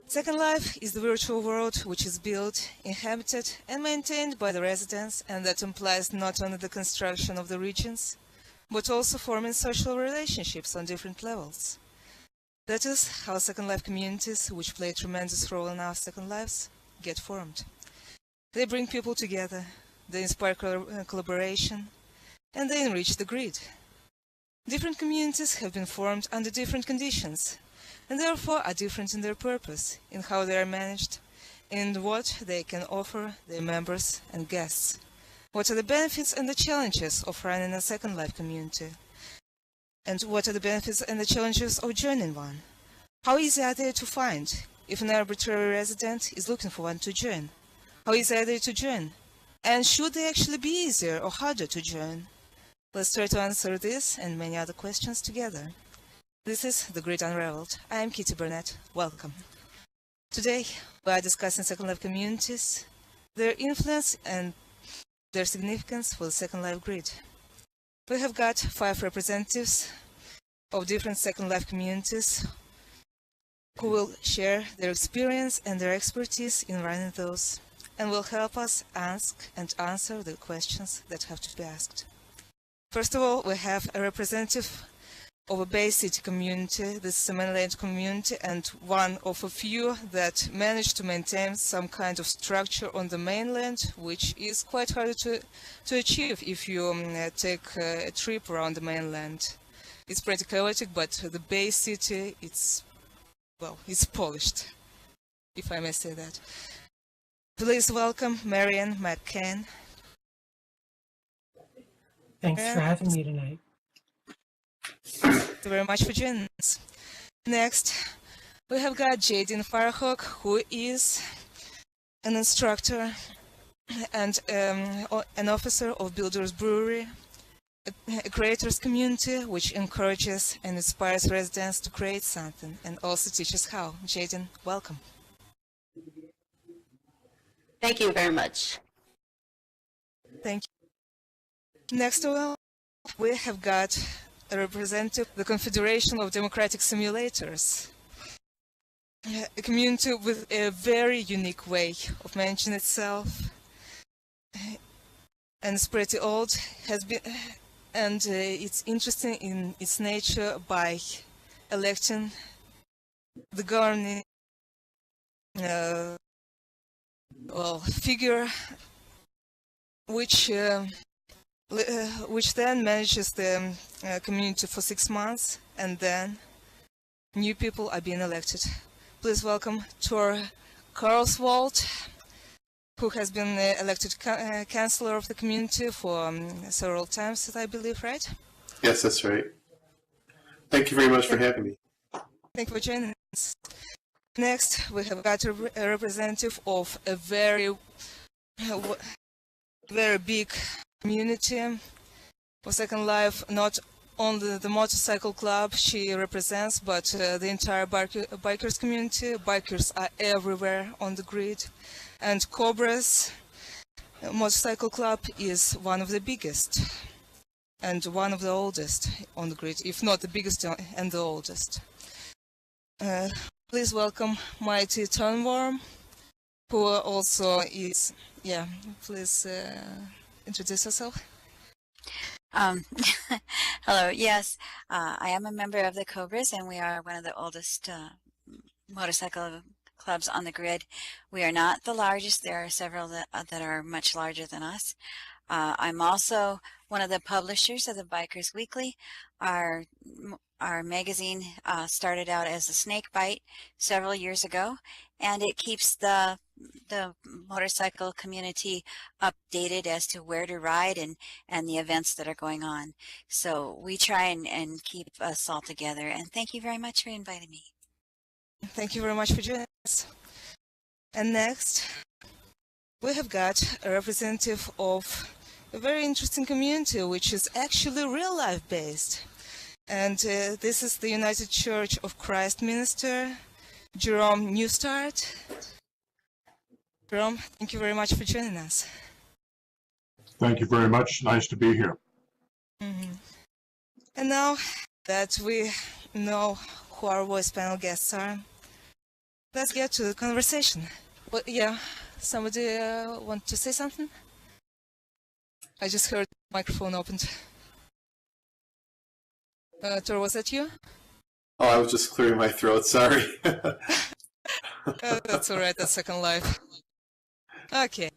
Second Life is the virtual world which is built, inhabited, and maintained by the residents, and that implies not only the construction of the regions, but also forming social relationships on different levels. That is how Second Life communities, which play a tremendous role in our Second Lives, get formed. They bring people together, they inspire collaboration, and they enrich the grid. Different communities have been formed under different conditions, and therefore are different in their purpose, in how they are managed, and what they can offer their members and guests. What are the benefits and the challenges of running a Second Life community? And what are the benefits and the challenges of joining one? How easy are they to find if an arbitrary resident is looking for one to join? How easy are they to join? And should they actually be easier or harder to join? Let's try to answer this and many other questions together. This is the Grid Unraveled. I am Kitty Burnett. Welcome. Today we are discussing Second Life communities, their influence and their significance for the Second Life grid. We have got 5 representatives of different Second Life communities who will share their experience and their expertise in running those, and will help us ask and answer the questions that have to be asked. First of all, we have a representative of a Bay City community. This is a mainland community and one of a few that managed to maintain some kind of structure on the mainland, which is quite hard to achieve if you take a trip around the mainland. It's pretty chaotic, but the Bay City, it's polished, if I may say that. Please welcome Marianne McCann. Thanks for having me tonight. Thank you very much for joining us. Next, we have got Jaden Farahawk, who is an instructor and an officer of Builders Brewery, a creators community which encourages and inspires residents to create something and also teaches how. Jaden, welcome. Thank you very much. Thank you. Next of all, we have got a representative of the Confederation of Democratic Simulators, a community with a very unique way of managing itself, and it's pretty old, and it's interesting in its nature by electing the governing figure which then manages the community for 6 months, and then new people are being elected. Please welcome Tor Carlswald, who has been elected councillor of the community for several times, I believe, right? Yes, that's right. Thank you very much for having me. Thank you for joining us. Next, we have got a representative of a very big community for Second Life, not only the motorcycle club she represents, but the entire bikers community. Bikers are everywhere on the grid, and Cobra's motorcycle club is one of the biggest and one of the oldest on the grid, if not the biggest and the oldest. Please welcome Mighty Turnworm, who also is, please introduce yourself. Hello, yes, I am a member of the Cobras, and we are one of the oldest motorcycle clubs on the grid. We are not the largest. There are several that are much larger than us. I'm also one of the publishers of the Bikers Weekly. Our magazine started out as a snake bite several years ago, and it keeps the motorcycle community updated as to where to ride and the events that are going on. So we try and keep us all together, and thank you very much for inviting me. Thank you very much for joining us. And next, we have got a representative of a very interesting community, which is actually real-life based. And this is the United Church of Christ minister, Jerome Newstart. Jerome, thank you very much for joining us. Thank you very much. Nice to be here. Mm-hmm. And now that we know who our voice panel guests are, let's get to the conversation. Well, yeah, somebody want to say something? I just heard the microphone opened. Tor, was that you? Oh, I was just clearing my throat. Sorry. That's all right. That's Second Life. Okay.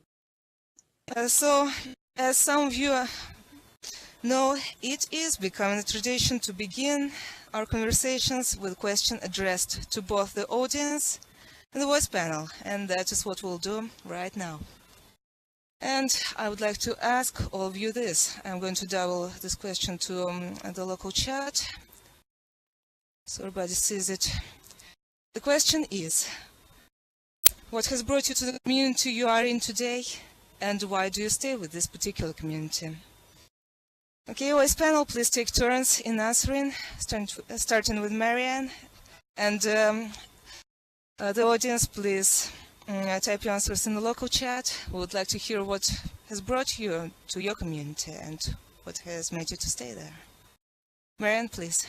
So, as some of you know, it is becoming a tradition to begin our conversations with a question addressed to both the audience and the voice panel, and that is what we'll do right now. And I would like to ask all of you this. I'm going to double this question to the local chat, so everybody sees it. The question is, what has brought you to the community you are in today, and why do you stay with this particular community? Okay, voice panel, please take turns in answering, starting with Marianne. And the audience, please type your answers in the local chat. We would like to hear what has brought you to your community and what has made you to stay there. Marianne, please.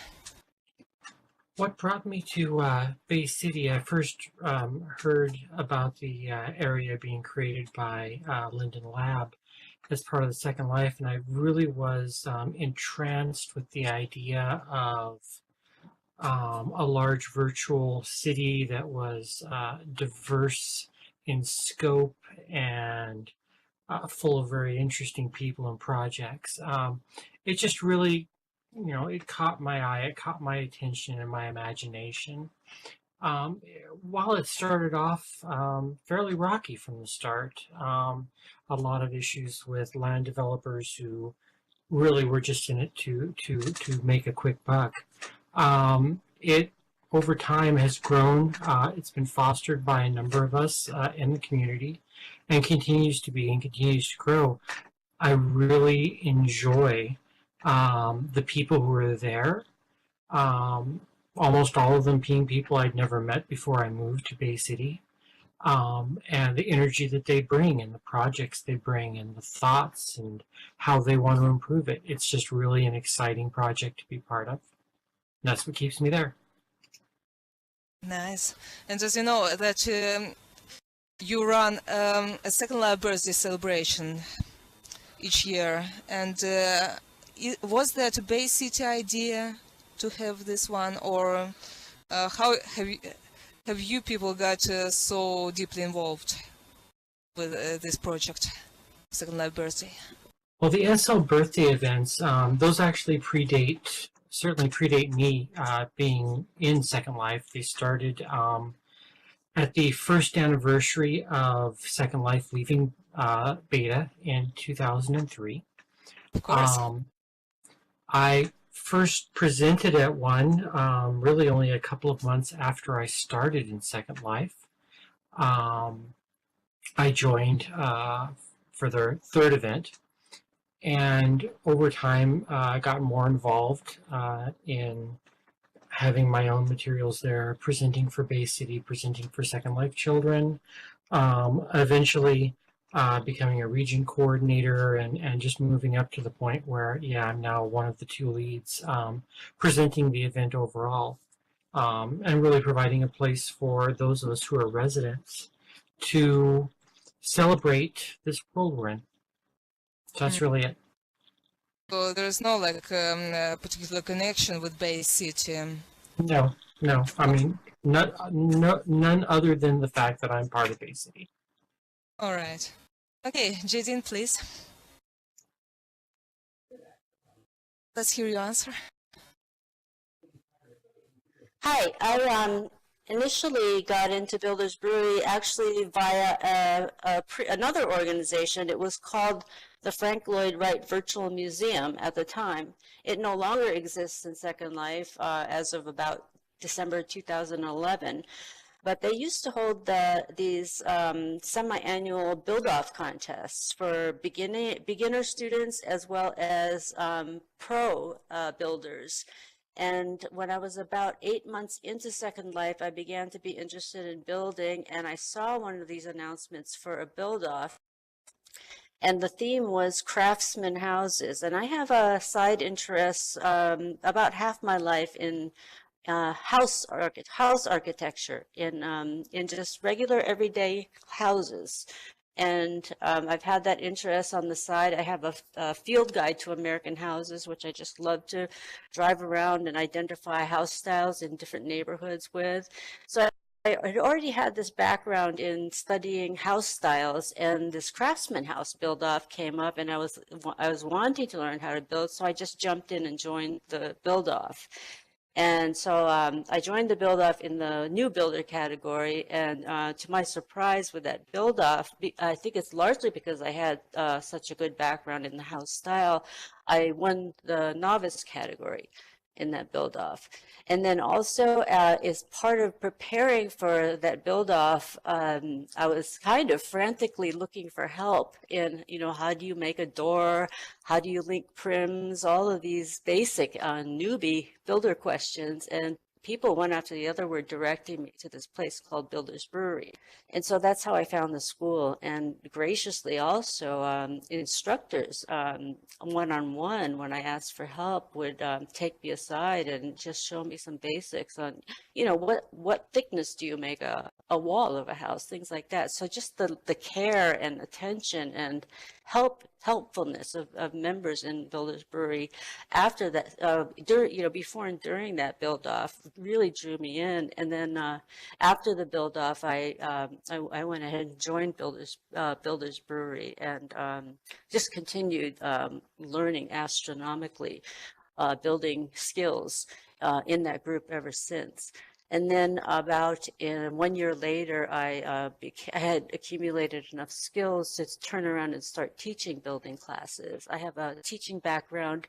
What brought me to Bay City? I first heard about the area being created by Linden Lab as part of the Second Life, and I really was entranced with the idea of a large virtual city that was diverse in scope and full of very interesting people and projects. It just really, it caught my eye, it caught my attention and my imagination. While it started off fairly rocky from the start, a lot of issues with land developers who really were just in it to make a quick buck. It over time has grown. It's been fostered by a number of us in the community, and continues to be and continues to grow. I really enjoy the people who are there. Almost all of them being people I'd never met before I moved to Bay City. And the energy that they bring and the projects they bring and the thoughts and how they want to improve it. It's just really an exciting project to be part of. And that's what keeps me there. Nice. And as you know, that you run a Second Life birthday celebration each year. And was that a Bay City idea to have this one, or how have you people got so deeply involved with this project, Second Life birthday? Well, the SL birthday events, those actually certainly predate me being in Second Life. They started at the first anniversary of Second Life leaving beta in 2003. Of course. I first presented at one really only a couple of months after I started in Second Life. I joined for their third event, and over time I got more involved in having my own materials there, presenting for Bay City, presenting for Second Life Children, eventually becoming a region coordinator, and just moving up to the point where, I'm now one of the two leads presenting the event overall, and really providing a place for those of us who are residents to celebrate this world we're in. So that's really it. So there's no particular connection with Bay City. No. I mean, none other than the fact that I'm part of Bay City. All right. Okay, Jadine, please. Let's hear your answer. Hi, I initially got into Builders Brewery actually via another organization. It was called the Frank Lloyd Wright Virtual Museum at the time. It no longer exists in Second Life as of about December 2011. But they used to hold these semi-annual build-off contests for beginner students as well as pro builders. And when I was about 8 months into Second Life, I began to be interested in building, and I saw one of these announcements for a build-off. And the theme was craftsman houses. And I have a side interest about half my life in house architecture in just regular everyday houses. And I've had that interest on the side. I have a field guide to American houses, which I just love to drive around and identify house styles in different neighborhoods with. So I had already had this background in studying house styles, and this craftsman house build-off came up, and I was wanting to learn how to build, so I just jumped in and joined the build-off. And so I joined the build-off in the new builder category, and to my surprise with that build-off, I think it's largely because I had such a good background in the house style, I won the novice category in that build-off. And then also as part of preparing for that build-off, I was kind of frantically looking for help in, how do you make a door? How do you link prims? All of these basic newbie builder questions. And people one after the other were directing me to this place called Builder's Brewery. And so that's how I found the school. And graciously also instructors one-on-one, when I asked for help, would take me aside and just show me some basics on, what thickness do you make a wall of a house, things like that. So just the care and attention and helpfulness of members in Builder's Brewery after that, before and during that build-off really drew me in. And then after the build-off, I went ahead and joined Builder's Brewery and just continued learning astronomically, building skills in that group ever since. And then about 1 year later, I had accumulated enough skills to turn around and start teaching building classes. I have a teaching background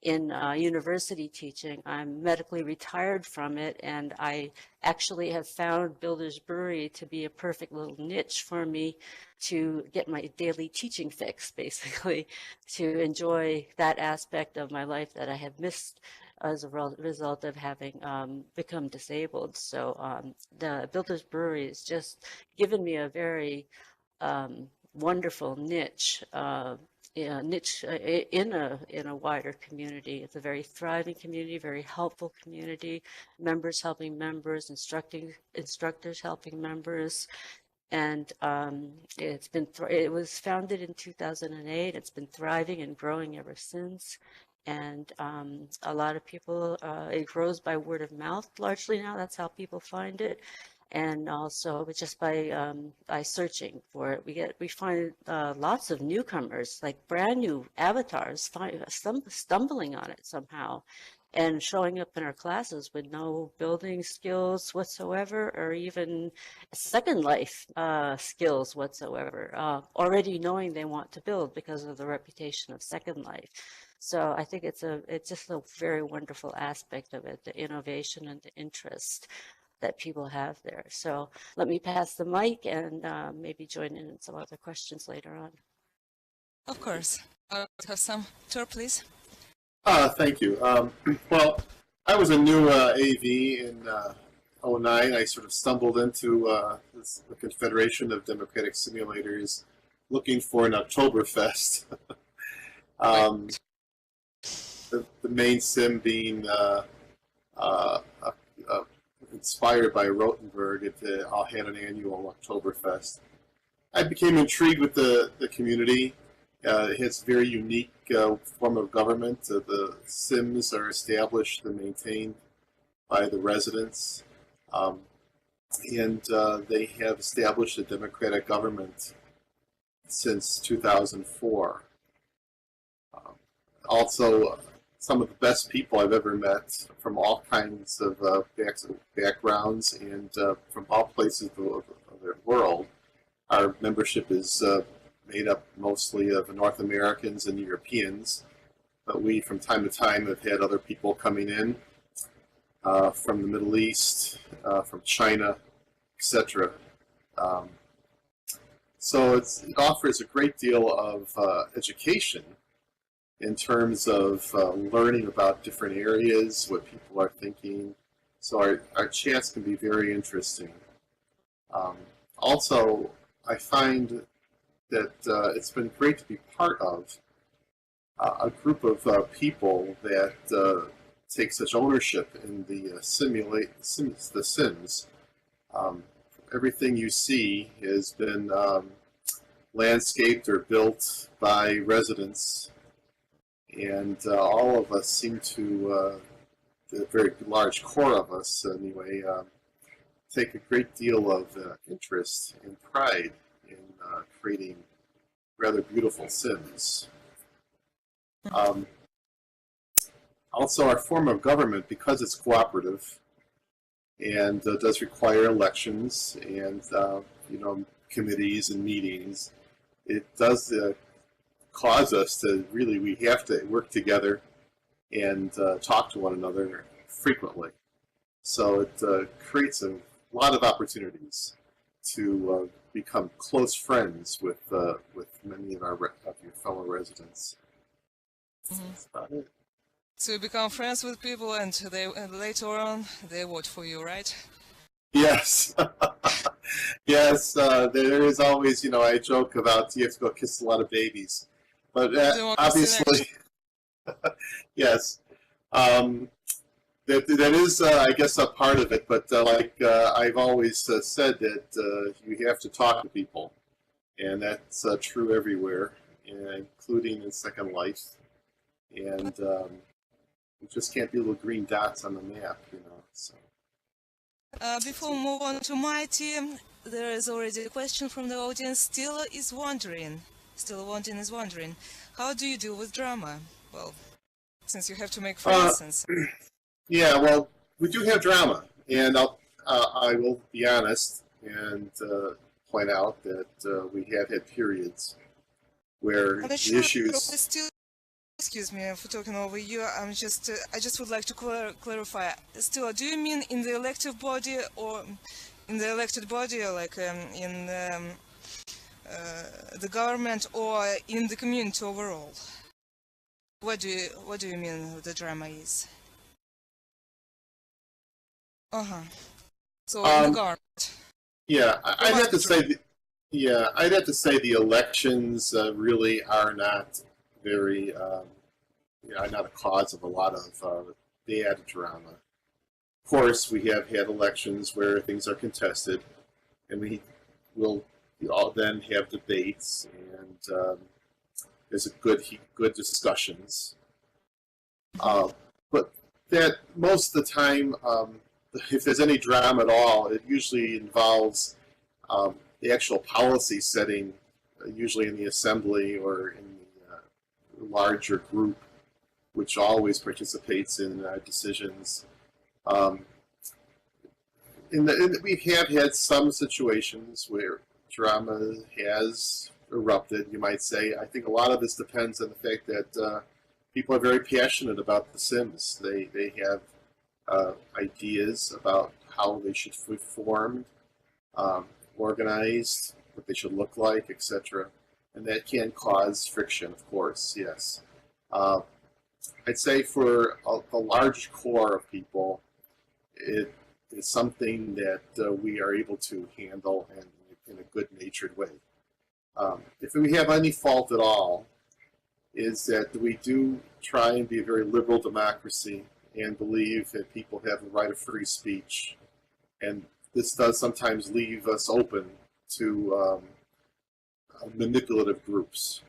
in university teaching. I'm medically retired from it, and I actually have found Builder's Brewery to be a perfect little niche for me to get my daily teaching fix, basically, to enjoy that aspect of my life that I have missed as a result of having become disabled. So the Builder's Brewery has just given me a very wonderful niche in a wider community. It's a very thriving community, very helpful community, members helping members, instructors helping members. And it was founded in 2008. It's been thriving and growing ever since. And a lot of people, it grows by word of mouth largely now. That's how people find it. And also just by searching for it, we find lots of newcomers, like brand new avatars, stumbling on it somehow, and showing up in our classes with no building skills whatsoever, or even Second Life skills whatsoever, already knowing they want to build because of the reputation of Second Life. So I think it's just a very wonderful aspect of it, the innovation and the interest that people have there. So let me pass the mic and maybe join in some other questions later on. Of course. Have some tour, please. Thank you. Well, I was a new AV in 2009. I sort of stumbled into the Confederation of Democratic Simulators looking for an Oktoberfest. The main sim being inspired by Rothenburg. It all had an annual Oktoberfest. I became intrigued with the community. It has a very unique form of government. The sims are established and maintained by the residents. And they have established a democratic government since 2004. Also, some of the best people I've ever met from all kinds of backgrounds and from all places of the world. Our membership is made up mostly of North Americans and Europeans, but we from time to time have had other people coming in from the Middle East, from China, etc. So it offers a great deal of education in terms of learning about different areas, what people are thinking. So our chats can be very interesting. Also, I find that it's been great to be part of a group of people that take such ownership in the The Sims. Everything you see has been landscaped or built by residents, and all of us seem to, the very large core of us anyway, take a great deal of interest and pride in creating rather beautiful Sims. Also, our form of government, because it's cooperative and does require elections and committees and meetings, it does cause us to really, we have to work together and talk to one another frequently. So it creates a lot of opportunities to become close friends with many of your fellow residents. That's about it. So you become friends with people, and later on they vote for you, right? Yes. Yes, there is always, I joke about you have to go kiss a lot of babies. But obviously, yes. That is, I guess, a part of it. But I've always said that you have to talk to people. And that's true everywhere, including in Second Life. And you just can't be little green dots on the map, So. Before we move on to my team, there is already a question from the audience. Still wanting is wondering, how do you deal with drama? Well, since you have to make friends. Yeah, well, we do have drama, and I will be honest and point out that we have had periods where the issues. Excuse me for talking over you. I just would like to clarify. Still, do you mean in the elected body, or in the elected body, like in the government, or in the community overall? What do you mean the drama is? So in the government. Yeah, I'd have to say. I'd have to say the elections really are not very, not a cause of a lot of bad drama. Of course, we have had elections where things are contested, and we all then have debates, and there's a good discussions. But that most of the time, if there's any drama at all, it usually involves the actual policy setting, usually in the assembly or in the larger group, which always participates in decisions. We have had some situations where drama has erupted, you might say. I think a lot of this depends on the fact that people are very passionate about The Sims. They have ideas about how they should be formed, organized, what they should look like, etc. And that can cause friction, of course, yes. I'd say for a large core of people, it is something that we are able to handle in a good-natured way. If we have any fault at all, is that we do try and be a very liberal democracy and believe that people have the right of free speech. And this does sometimes leave us open to manipulative groups.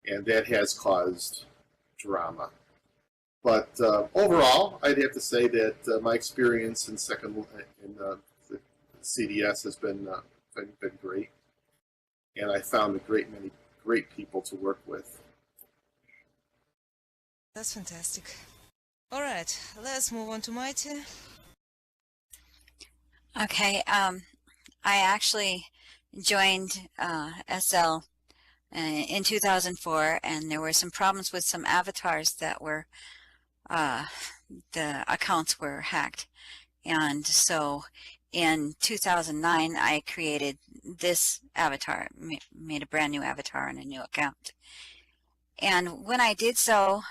And that has caused drama. But overall, I'd have to say that my experience in the CDS has been great. And I found many great people to work with. That's fantastic. All right, let's move on to Mighty. Okay, I actually joined SL in 2004, and there were some problems with some avatars that were, the accounts were hacked. And so in 2009, I created this avatar, made a brand new avatar and a new account. And when I did so,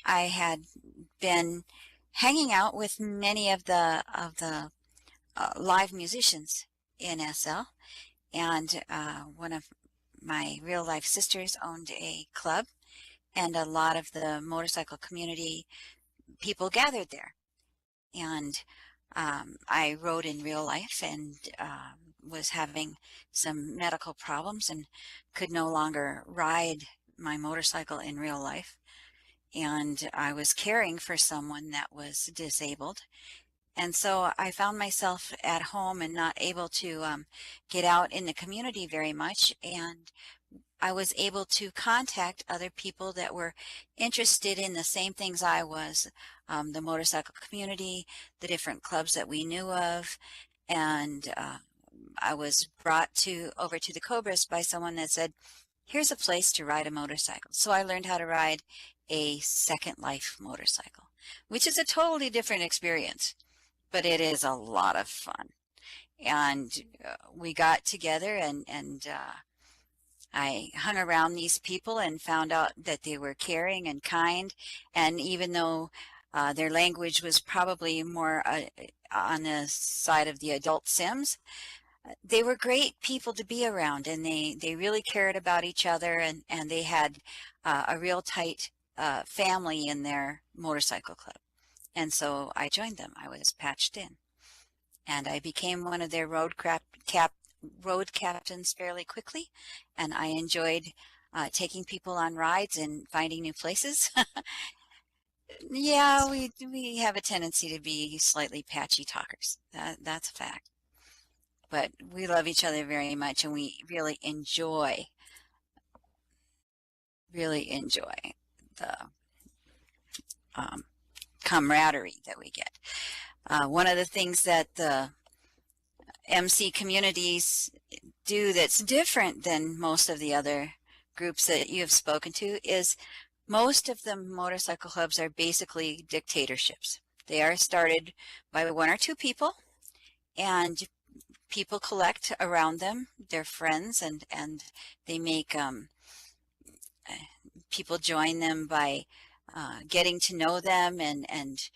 I had been hanging out with many of the live musicians in SL, and one of my real life sisters owned a club, and a lot of the motorcycle community people gathered there. And I rode in real life and was having some medical problems and could no longer ride my motorcycle in real life. And I was caring for someone that was disabled. And so I found myself at home and not able to get out in the community very much. And I was able to contact other people that were interested in the same things I was, the motorcycle community, the different clubs that we knew of. And I was brought over to the Cobras by someone that said, here's a place to ride a motorcycle. So I learned how to ride a Second Life motorcycle, which is a totally different experience, but it is a lot of fun. And we got together and I hung around these people and found out that they were caring and kind. And even though their language was probably more on the side of the adult Sims, they were great people to be around, and they really cared about each other, and they had a real tight family in their motorcycle club. And so I joined them. I was patched in, and I became one of their road captains fairly quickly, and I enjoyed taking people on rides and finding new places. Yeah, we have a tendency to be slightly patchy talkers. That's a fact. But we love each other very much, and we really enjoy the camaraderie that we get. One of the things that the MC communities do that's different than most of the other groups that you have spoken to is most of the motorcycle clubs are basically dictatorships. They are started by one or two people, and people collect around them, their friends, and they make people join them by getting to know them and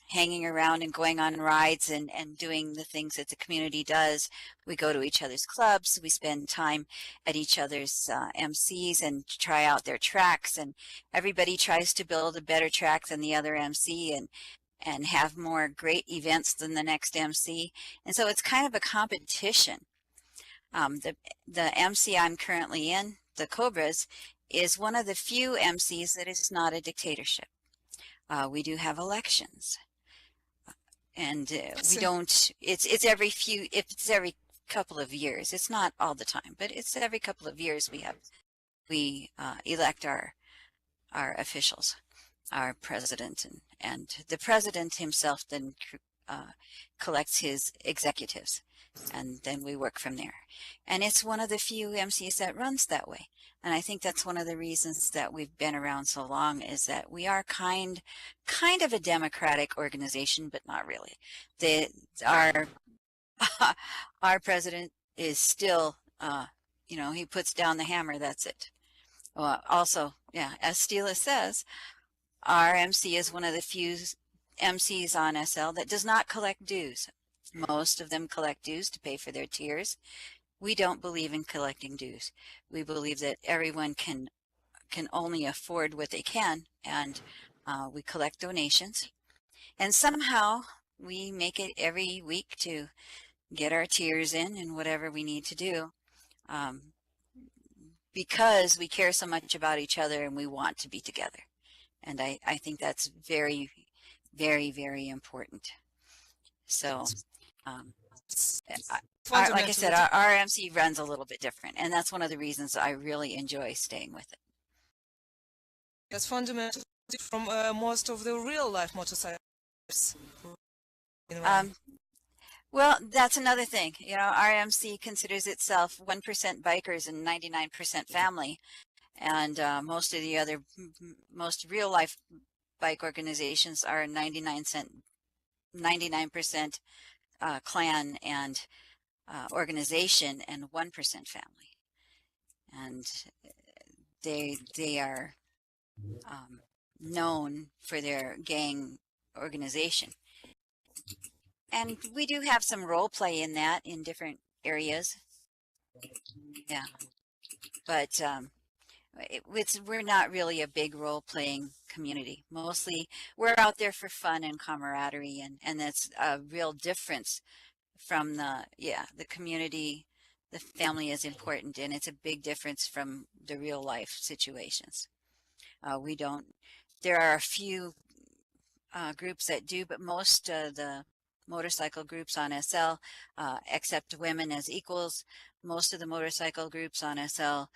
hanging around and going on rides and doing the things that the community does. We go to each other's clubs, we spend time at each other's MCs and try out their tracks, and everybody tries to build a better track than the other MC and have more great events than the next MC. And so it's kind of a competition. The MC I'm currently in, the Cobras, is one of the few MCs that is not a dictatorship. We do have elections, and we don't. It's every couple of years. It's not all the time, but it's every couple of years we elect our officials, our president, and the president himself then collects his executives, and then we work from there. And it's one of the few MCs that runs that way. And I think that's one of the reasons that we've been around so long, is that we are kind of a democratic organization, but not really. Our president is still, he puts down the hammer, that's it. Well, also, yeah, as Stila says, our MC is one of the few MCs on SL that does not collect dues. Most of them collect dues to pay for their tiers. We don't believe in collecting dues. We believe that everyone can only afford what they can, and we collect donations. And somehow we make it every week to get our tiers in and whatever we need to do, because we care so much about each other and we want to be together. And I think that's very, very, very important. So like I said, our MC runs a little bit different, and that's one of the reasons I really enjoy staying with it. That's fundamental from most of the real life motorcycles. Well, that's another thing. Our MC considers itself 1% bikers and 99% family, and most real life bike organizations are 99% clan and organization and 1% family, and they are known for their gang organization. And we do have some role play in that in different areas. Yeah, but we're not really a big role-playing community. Mostly we're out there for fun and camaraderie, and that's a real difference from the community. The family is important, and it's a big difference from the real life situations. We don't, there are a few groups that do, but most of the motorcycle groups on SL accept women as equals. Most of the motorcycle groups on SL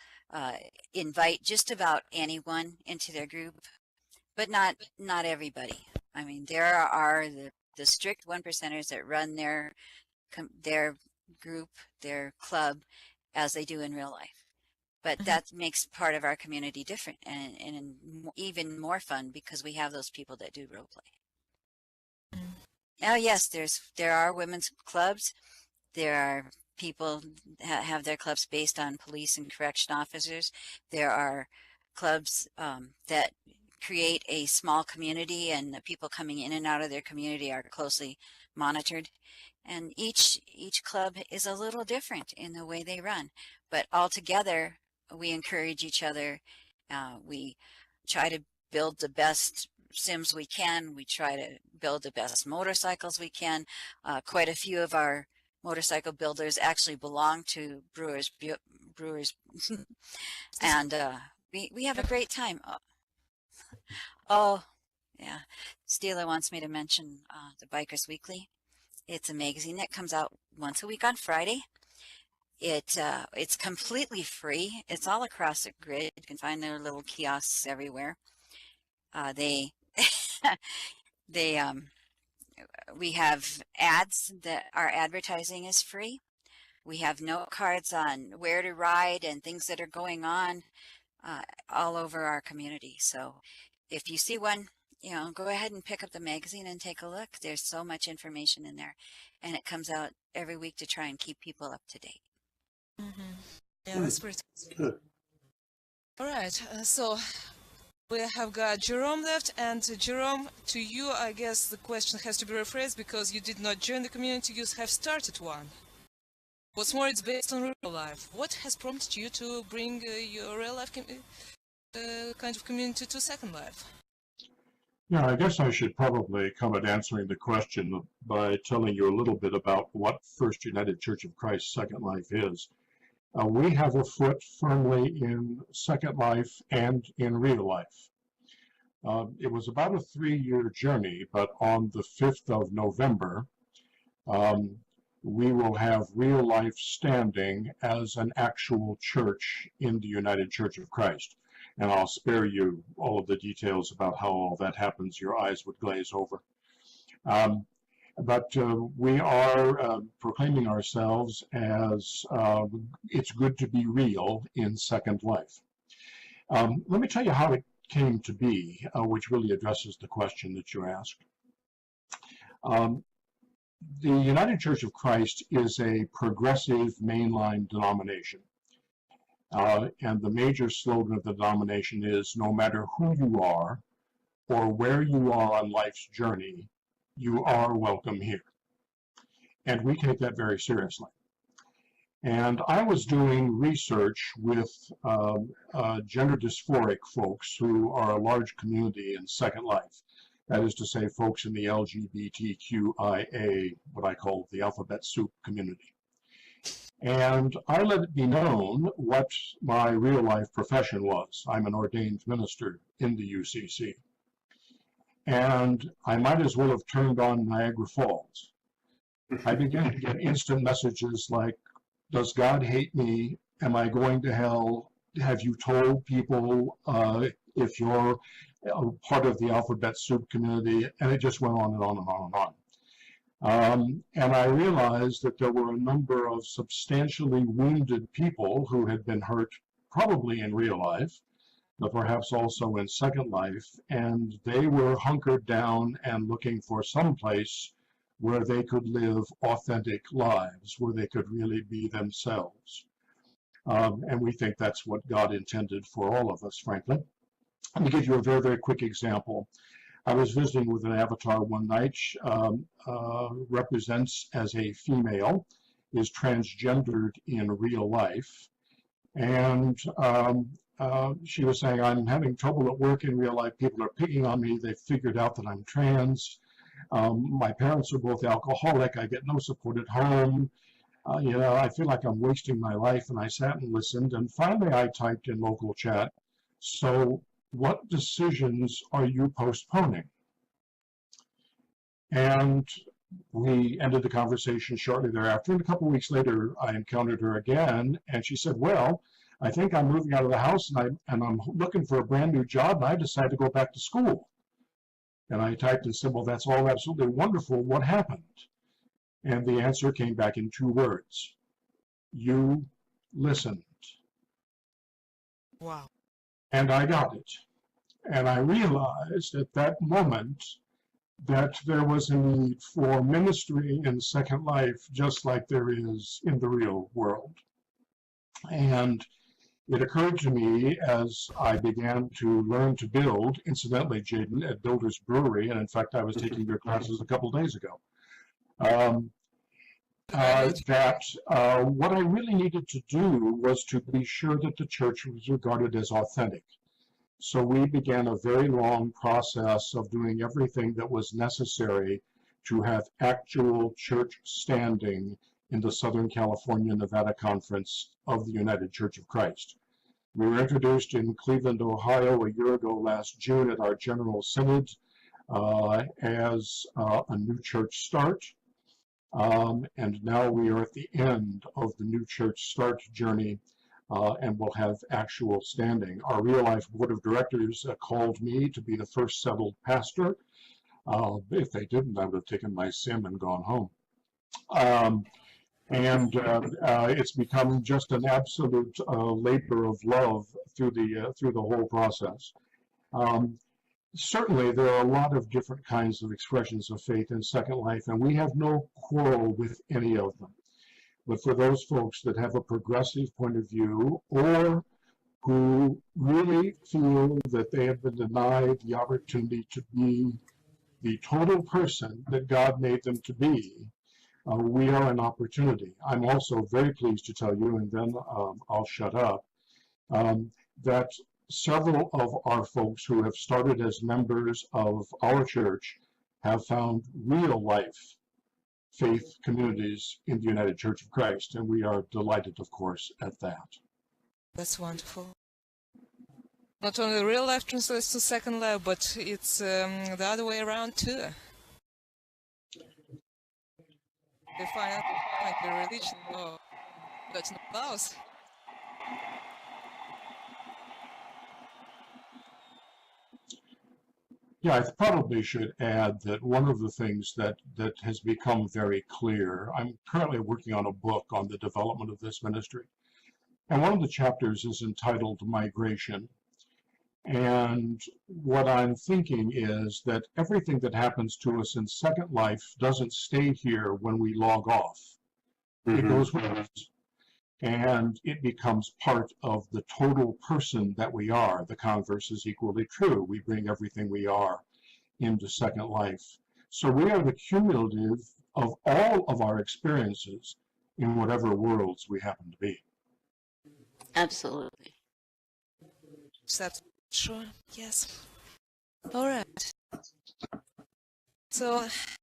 invite just about anyone into their group, but not everybody. I mean, there are the strict one percenters that run their group, their club, as they do in real life. But that makes part of our community different and even more fun because we have those people that do role play. Oh yes, there are women's clubs. There are people that have their clubs based on police and correction officers. There are clubs that create a small community, and the people coming in and out of their community are closely monitored. And each club is a little different in the way they run, but all together we encourage each other. We try to build the best sims we can. We try to build the best motorcycles we can. Quite a few of our motorcycle builders actually belong to brewers, and we have a great time. Oh, yeah. Steela wants me to mention the Bikers Weekly. It's a magazine that comes out once a week on Friday. It's completely free. It's all across the grid. You can find their little kiosks everywhere. They we have ads that our advertising is free. We have note cards on where to ride and things that are going on all over our community. So if you see one, go ahead and pick up the magazine and take a look. There's so much information in there, and it comes out every week to try and keep people up to date. Yeah, that's pretty Good. all right. So we have got Jerome left, and Jerome, to you, I guess the question has to be rephrased because you did not join the community, you have started one. What's more, it's based on real life. What has prompted you to bring your real life kind of community to Second Life? Yeah, I guess I should probably come at answering the question by telling you a little bit about what First United Church of Christ Second Life is. We have a foot firmly in Second Life and in real life. It was about a 3-year journey, but on the 5th of November, we will have real life standing as an actual church in the United Church of Christ. And I'll spare you all of the details about how all that happens. Your eyes would glaze over. But we are proclaiming ourselves as it's good to be real in Second Life. Let me tell you how it came to be, which really addresses the question that you asked. The United Church of Christ is a progressive mainline denomination. And the major slogan of the denomination is, no matter who you are or where you are on life's journey, you are welcome here. And we take that very seriously. And I was doing research with gender dysphoric folks who are a large community in Second Life. That is to say, folks in the LGBTQIA, what I call the alphabet soup community. And I let it be known what my real life profession was. I'm an ordained minister in the UCC. And I might as well have turned on Niagara Falls. I began to get instant messages like, does God hate me? Am I going to hell? Have you told people if you're part of the alphabet soup community? And it just went on and on and on and on. And I realized that there were a number of substantially wounded people who had been hurt, probably in real life, but perhaps also in Second Life, and they were hunkered down and looking for some place where they could live authentic lives, where they could really be themselves. And we think that's what God intended for all of us, frankly. Let me give you a very, very quick example. I was visiting with an avatar one night, represents as a female, is transgendered in real life, and she was saying, I'm having trouble at work in real life. People are picking on me. They've figured out that I'm trans. My parents are both alcoholic. I get no support at home. I feel like I'm wasting my life. And I sat and listened. And finally, I typed in local chat, so what decisions are you postponing? And we ended the conversation shortly thereafter. And a couple of weeks later, I encountered her again. And she said, well, I think I'm moving out of the house and I'm looking for a brand new job. And I decided to go back to school. And I typed and said, well, that's all absolutely wonderful. What happened? And the answer came back in 2 words. You listened. Wow. And I got it. And I realized at that moment that there was a need for ministry in Second Life, just like there is in the real world. And it occurred to me as I began to learn to build, incidentally, Jaden, at Builder's Brewery, and in fact, I was taking your classes a couple days ago, that what I really needed to do was to be sure that the church was regarded as authentic. So we began a very long process of doing everything that was necessary to have actual church standing in the Southern California Nevada Conference of the United Church of Christ. We were introduced in Cleveland, Ohio a year ago last June at our General Synod as a new church start. And now we are at the end of the new church start journey and will have actual standing. Our Real Life Board of Directors called me to be the first settled pastor. If they didn't, I would have taken my sim and gone home. It's become just an absolute labor of love through the whole process. Certainly, there are a lot of different kinds of expressions of faith in Second Life, and we have no quarrel with any of them. But for those folks that have a progressive point of view, or who really feel that they have been denied the opportunity to be the total person that God made them to be, we are an opportunity. I'm also very pleased to tell you, and then I'll shut up, that several of our folks who have started as members of our church have found real life faith communities in the United Church of Christ, and we are delighted, of course, at that. That's wonderful. Not only real life translates to Second Life, but it's the other way around too. They find out like a religion, oh, that's no blouse. Yeah, I probably should add that one of the things that has become very clear, I'm currently working on a book on the development of this ministry, and one of the chapters is entitled Migration. And what I'm thinking is that everything that happens to us in Second Life doesn't stay here when we log off. It goes with us. And it becomes part of the total person that we are. The converse is equally true. We bring everything we are into Second Life. So we are the cumulative of all of our experiences in whatever worlds we happen to be. Absolutely. Is that sure? Yes. All right. So, if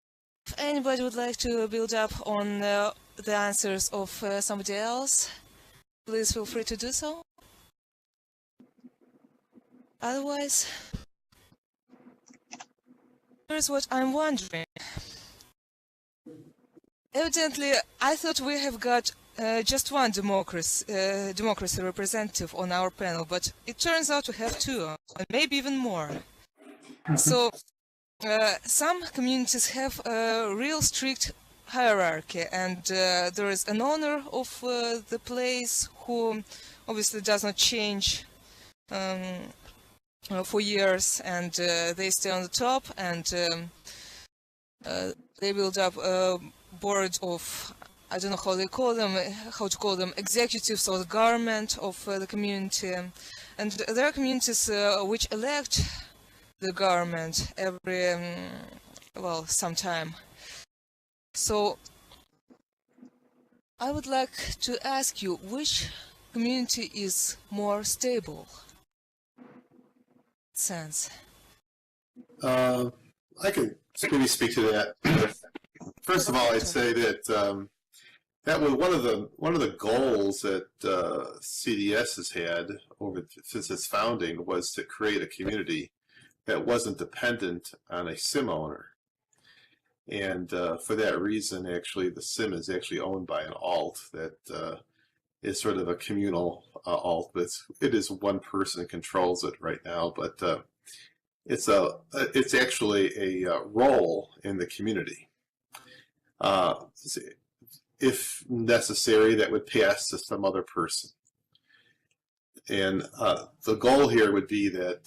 anybody would like to build up on the answers of somebody else, please feel free to do so. Otherwise, here's what I'm wondering. Evidently, I thought we have got just one democracy representative on our panel, but it turns out to have two, and maybe even more. So, some communities have a real strict hierarchy, and there is an owner of the place who obviously does not change for years, and they stay on the top, and they build up a board of, I don't know how to call them, executives or the government of the community. And there are communities which elect the government every, some time. So I would like to ask you, which community is more stable? Sense. I can maybe speak to that. First of all, I'd say that that was one of the goals that CDS has had since its founding was to create a community that wasn't dependent on a SIM owner. And for that reason, actually, the SIM is actually owned by an alt that is sort of a communal alt, but it is one person controls it right now. But it's actually a role in the community. If necessary, that would pass to some other person. And the goal here would be that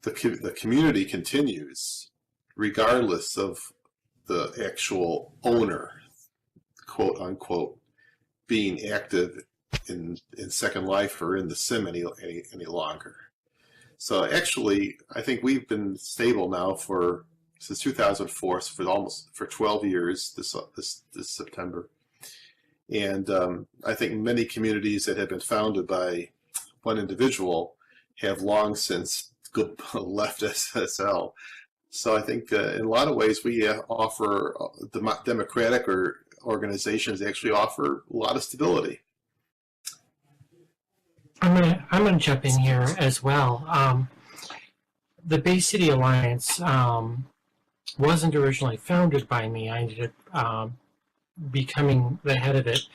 the community continues regardless of the actual owner, quote unquote, being active in Second Life or in the SIM any longer. So actually, I think we've been stable now since 2004, so for 12 years this September. And I think many communities that have been founded by one individual have long since left SSL. So I think in a lot of ways we offer, democratic organizations actually offer a lot of stability. I'm gonna jump in here as well. The Bay City Alliance wasn't originally founded by me. I ended up becoming the head of it,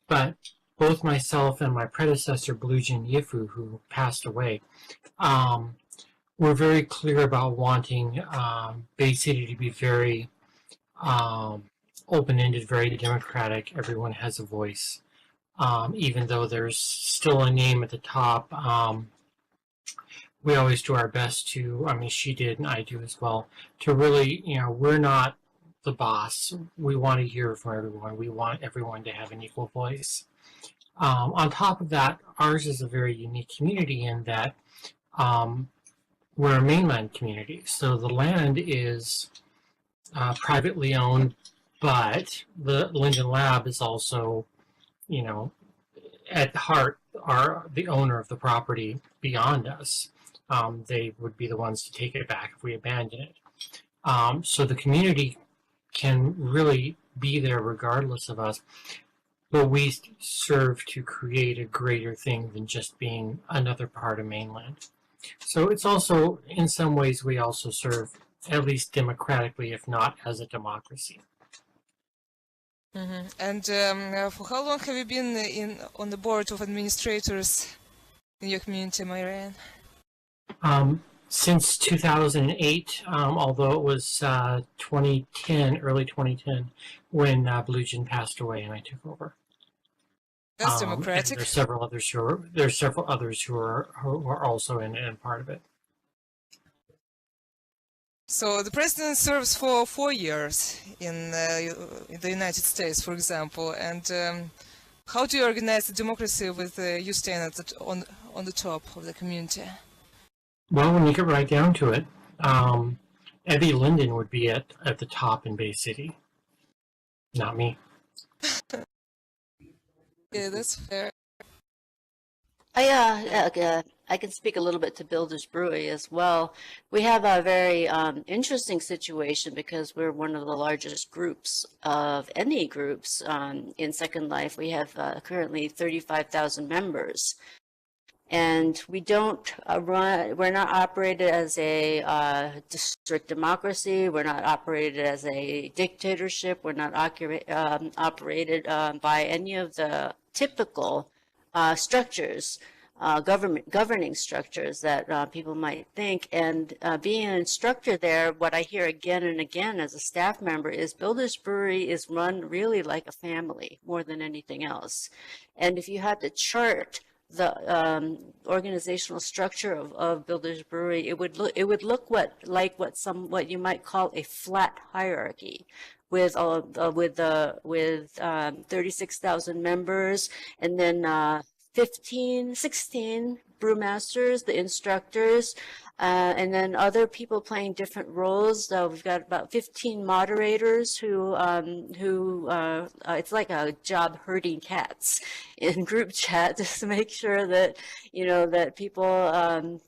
but both myself and my predecessor, Blujin Yifu, who passed away, were very clear about wanting Bay City to be very open-ended, very democratic. Everyone has a voice. Even though there's still a name at the top, we always do our best to, I mean, she did and I do as well, to really, we're not the boss. We want to hear from everyone. We want everyone to have an equal voice. On top of that, ours is a very unique community in that we're a mainland community. So the land is privately owned, but the Linden Lab is also, at heart, are the owner of the property beyond us. They would be the ones to take it back if we abandon it. So the community can really be there regardless of us, but we serve to create a greater thing than just being another part of mainland. So it's also, in some ways, we also serve at least democratically, if not as a democracy. Mm-hmm. And for how long have you been on the board of administrators in your community, Myrian? Since 2008, although it was 2010, early 2010, when Blujin passed away and I took over. That's democratic. There's several others who are also in part of it. So the president serves for 4 years in the United States, for example. And how do you organize the democracy with you staying on the top of the community? Well, when you get right down to it, Evie Linden would be at the top in Bay City, not me. Yeah, that's fair. I can speak a little bit to Builders Brewery as well. We have a very interesting situation because we're one of the largest groups of any groups in Second Life. We have currently 35,000 members. And we don't we're not operated as a strict democracy. We're not operated as a dictatorship. We're not operated by any of the typical structures, governing structures that people might think. And being an instructor there, what I hear again and again as a staff member is Builders Brewery is run really like a family more than anything else. And if you had to chart the organizational structure of Builders Brewery, it would look what you might call a flat hierarchy, with 36,000 members, and then 16 brewmasters, the instructors, and then other people playing different roles. We've got about 15 moderators who it's like a job herding cats in group chat just to make sure that that people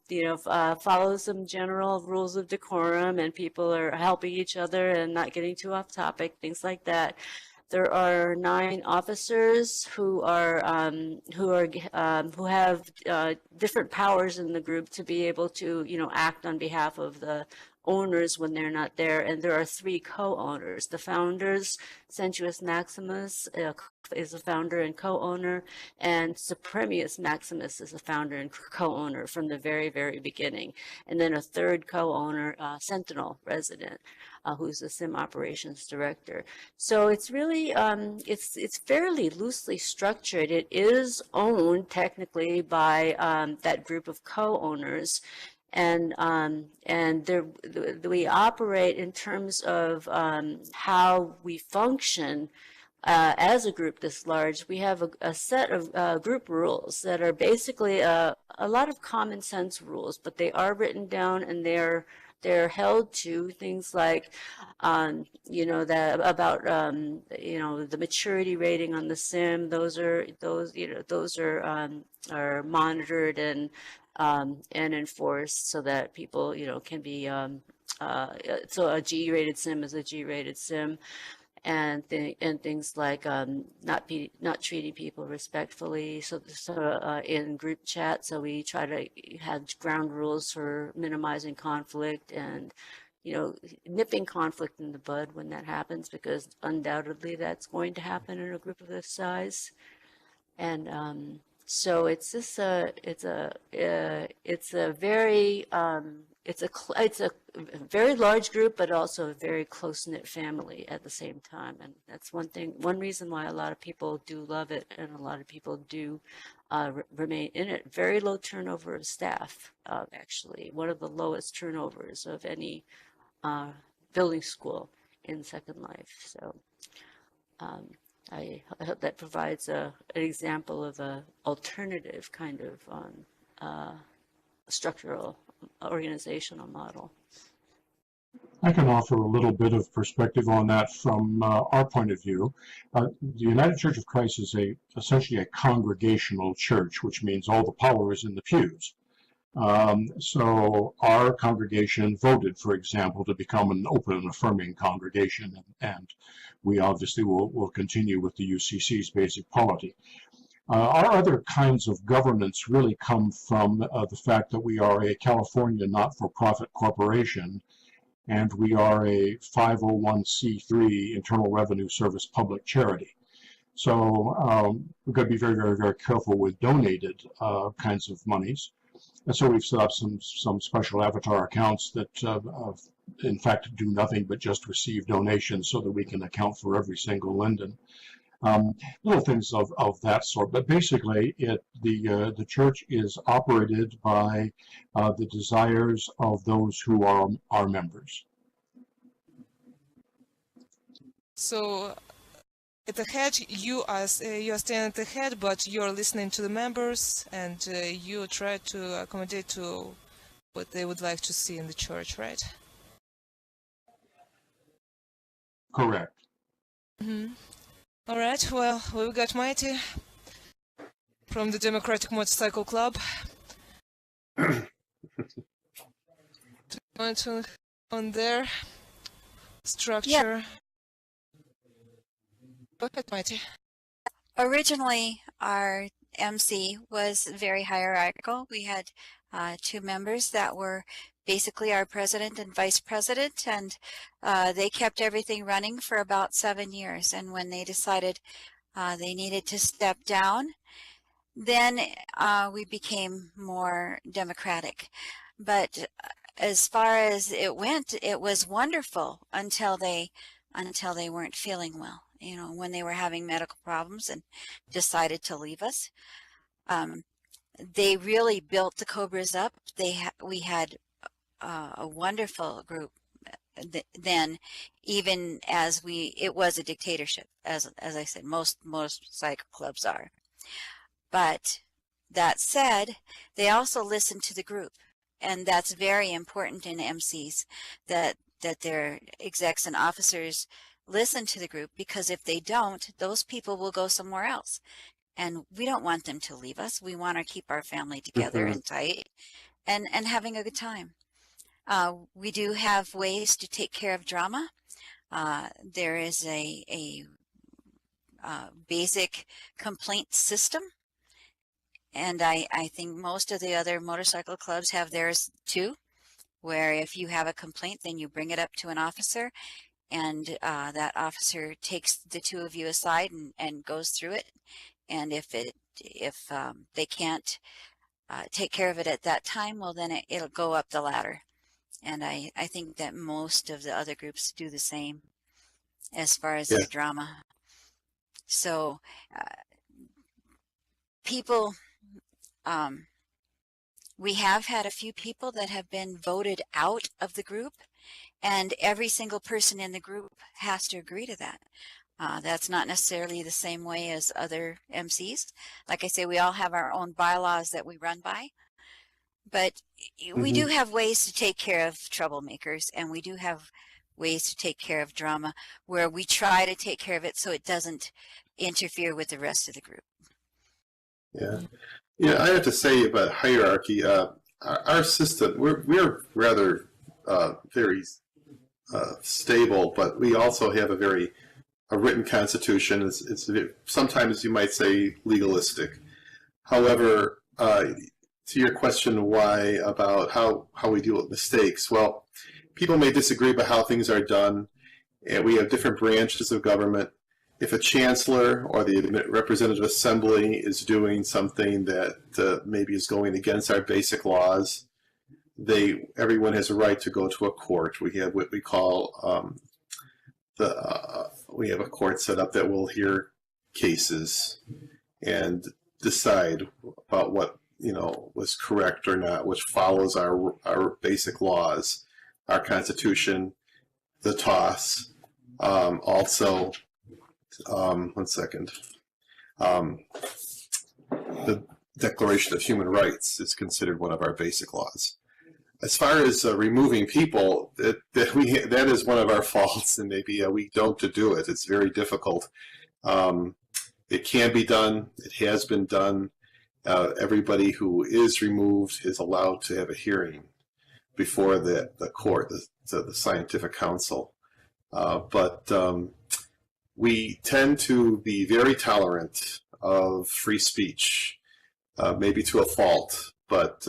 follow some general rules of decorum and people are helping each other and not getting too off topic, things like that. There are 9 officers who have different powers in the group to be able to act on behalf of the owners when they're not there, and there are 3 co-owners. The founders, Sensuous Maximus is a founder and co-owner, and Supremius Maximus is a founder and co-owner from the very, very beginning. And then a 3rd co-owner, Sentinel resident, who's the sim operations director. So it's really it's fairly loosely structured. It is owned technically by that group of co-owners. And we operate in terms of how we function as a group this large. We have a set of group rules that are basically a lot of common sense rules, but they are written down and they're held to things like, the maturity rating on the sim. Those are monitored and enforced so that people, can be, so a G-rated sim is a G-rated sim, and things like not treating people respectfully. So in group chat, so we try to have ground rules for minimizing conflict and nipping conflict in the bud when that happens, because undoubtedly that's going to happen in a group of this size. And so it's just it's a very large group, but also a very close-knit family at the same time. And that's one reason why a lot of people do love it, and a lot of people do remain in it. Very low turnover of staff, actually. One of the lowest turnovers of any building school in Second Life. So I hope that provides an example of an alternative kind of structural organizational model. I can offer a little bit of perspective on that from our point of view. The United Church of Christ is essentially a congregational church, which means all the power is in the pews. So our congregation voted, for example, to become an open and affirming congregation, and we obviously will continue with the UCC's basic polity. Our other kinds of governance really come from the fact that we are a California not-for-profit corporation, and we are a 501c3 Internal Revenue Service public charity. So we've got to be very, very, very careful with donated kinds of monies. And so we've set up some special avatar accounts that in fact do nothing but just receive donations so that we can account for every single Linden. Little things of that sort, but basically the church is operated by the desires of those who are our members. So at the head, you are standing at the head, but you're listening to the members, and you try to accommodate to what they would like to see in the church, right? Correct. Mm-hmm. All right, well, we've got Mighty from the Democratic Motorcycle Club. On their structure. Yeah. Go ahead, Mighty. Originally, our MC was very hierarchical. We had 2 members that were basically our president and vice president, and they kept everything running for about 7 years. And when they decided they needed to step down, then we became more democratic. But as far as it went, it was wonderful until they weren't feeling well. When they were having medical problems and decided to leave us. They really built the Cobras up. We had a wonderful group then, even as it was a dictatorship, as I said, most cycle clubs are. But That said, they also listen to the group, and that's very important in MCs, that their execs and officers listen to the group, because if they don't, those people will go somewhere else. And we don't want them to leave us. We want to keep our family together and tight and having a good time. We do have ways to take care of drama. There is a basic complaint system, and I think most of the other motorcycle clubs have theirs too, where if you have a complaint, then you bring it up to an officer, and that officer takes the two of you aside and goes through it. And if they can't take care of it at that time, well, then it'll go up the ladder. And I think that most of the other groups do the same as far as the drama. So people, we have had a few people that have been voted out of the group, and every single person in the group has to agree to that. That's not necessarily the same way as other MCs. Like I say, we all have our own bylaws that we run by, but we do have ways to take care of troublemakers, and we do have ways to take care of drama where we try to take care of it so it doesn't interfere with the rest of the group. Yeah, I have to say about hierarchy, our system, we're rather very stable, but we also have a written constitution. It's sometimes you might say legalistic. However, to your question, why about how we deal with mistakes? Well, people may disagree about how things are done, and we have different branches of government. If a chancellor or the representative assembly is doing something that maybe is going against our basic laws, everyone has a right to go to a court. We have what we call we have a court set up that will hear cases and decide about what was correct or not, which follows our basic laws, our Constitution, the TOS, also. One second. The Declaration of Human Rights is considered one of our basic laws. As far as removing people, that is one of our faults, and maybe we don't do it. It's very difficult. It can be done. It has been done. Everybody who is removed is allowed to have a hearing before the court, the scientific council. But we tend to be very tolerant of free speech, maybe to a fault, but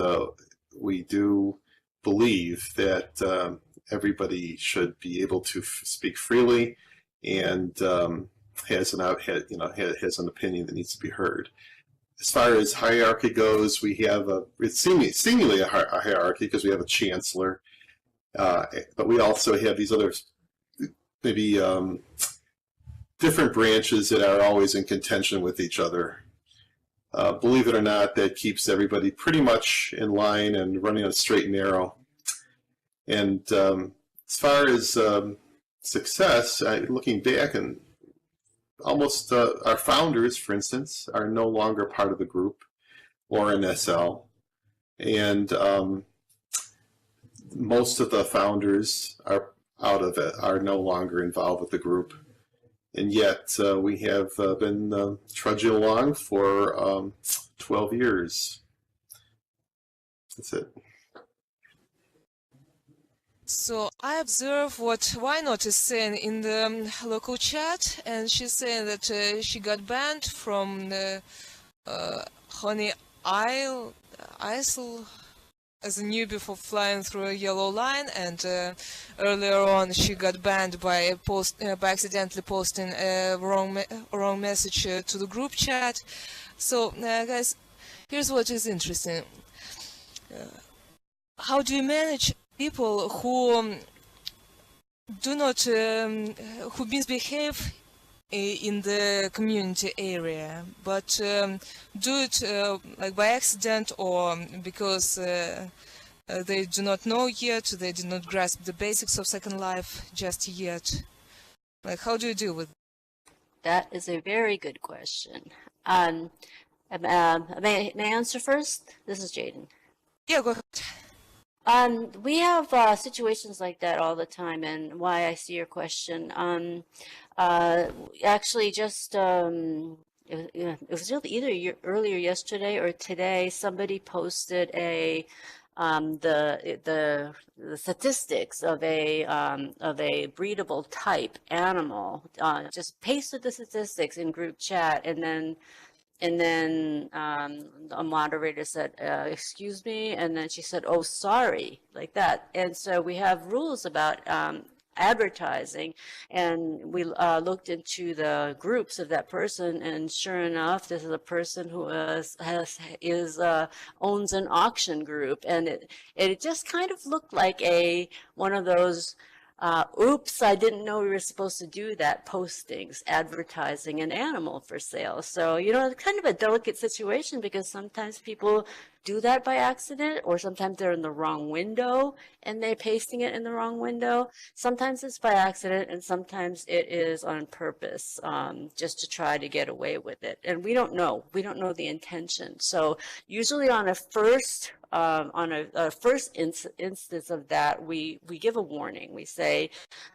we do believe that everybody should be able to speak freely and has an opinion that needs to be heard. As far as hierarchy goes, we have it's seemingly a hierarchy because we have a chancellor, but we also have these other maybe different branches that are always in contention with each other. Believe it or not, that keeps everybody pretty much in line and running on a straight and narrow. And as far as success, looking back, and almost our founders, for instance, are no longer part of the group or an SL. And most of the founders are out of it, are no longer involved with the group. And yet we have been trudging along for 12 years. That's it. So I observe what Wynot is saying in the local chat, and she's saying that she got banned from the Honey Isle as a newbie for flying through a yellow line, and earlier on she got banned by accidentally posting a wrong message to the group chat. So guys, here's what is interesting. How do you manage people who do not who misbehave in the community area, but do it like by accident or because they do not know yet, they did not grasp the basics of Second Life just yet? Like, how do you deal with it? That is a very good question. May I answer first? This is Jaden. Yeah, go ahead. We have situations like that all the time, and why I see your question. Actually, just it was either earlier yesterday or today. Somebody posted the statistics of a breedable type animal. Just pasted the statistics in group chat, and then a moderator said, excuse me, and then she said, oh, sorry, like that. And so we have rules about advertising, and we looked into the groups of that person, and sure enough, this is a person who owns an auction group, and it just kind of looked like one of those oops, I didn't know we were supposed to do that, postings, advertising an animal for sale. So, it's kind of a delicate situation, because sometimes people do that by accident, or sometimes they're in the wrong window and they're pasting it in the wrong window. Sometimes it's by accident, and sometimes it is on purpose, just to try to get away with it. And we don't know the intention. So usually on a first instance of that, we give a warning. We say,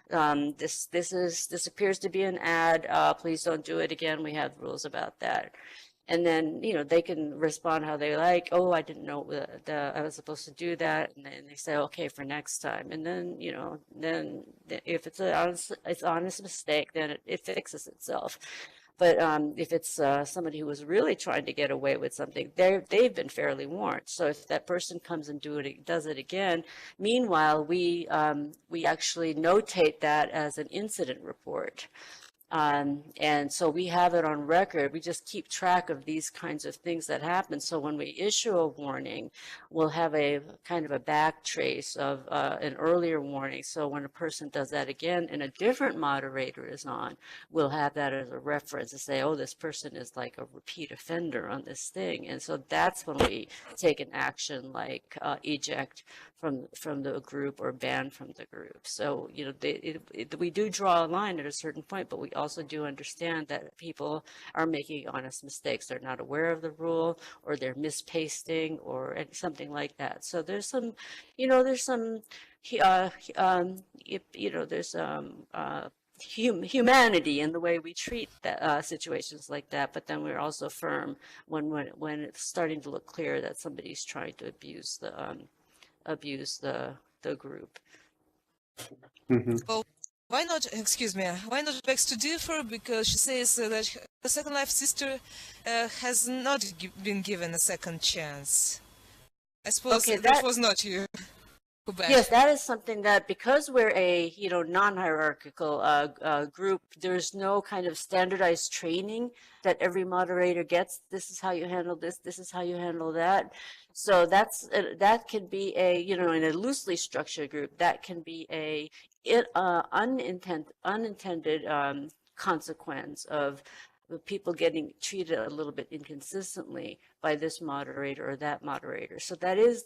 this appears to be an ad. Please don't do it again. We have rules about that. And then, they can respond how they like. Oh, I didn't know I was supposed to do that. And then they say, okay, for next time. And then, then if it's an honest mistake, then it fixes itself. But if it's somebody who was really trying to get away with something, they've been fairly warned. So if that person comes and does it again, meanwhile, we actually notate that as an incident report. And so we have it on record. We just keep track of these kinds of things that happen. So when we issue a warning, we'll have a kind of a back trace of an earlier warning. So when a person does that again and a different moderator is on, we'll have that as a reference to say, oh, this person is like a repeat offender on this thing. And so that's when we take an action like eject from the group or ban from the group. So, we do draw a line at a certain point, but we also do understand that people are making honest mistakes. They're not aware of the rule, or they're mispasting, or something like that. So there's some, there's some, humanity in the way we treat situations like that, but then we're also firm when it's starting to look clear that somebody's trying to abuse the group. Mm-hmm. Well, why not begs to differ, because she says that the Second Life sister has not been given a second chance. I suppose that was not you. Yes, that is something that, because we're a non-hierarchical group, there's no kind of standardized training that every moderator gets. This is how you handle this. This is how you handle that. So that can be in a loosely structured group, that can be a unintended consequence of people getting treated a little bit inconsistently by this moderator or that moderator. So that is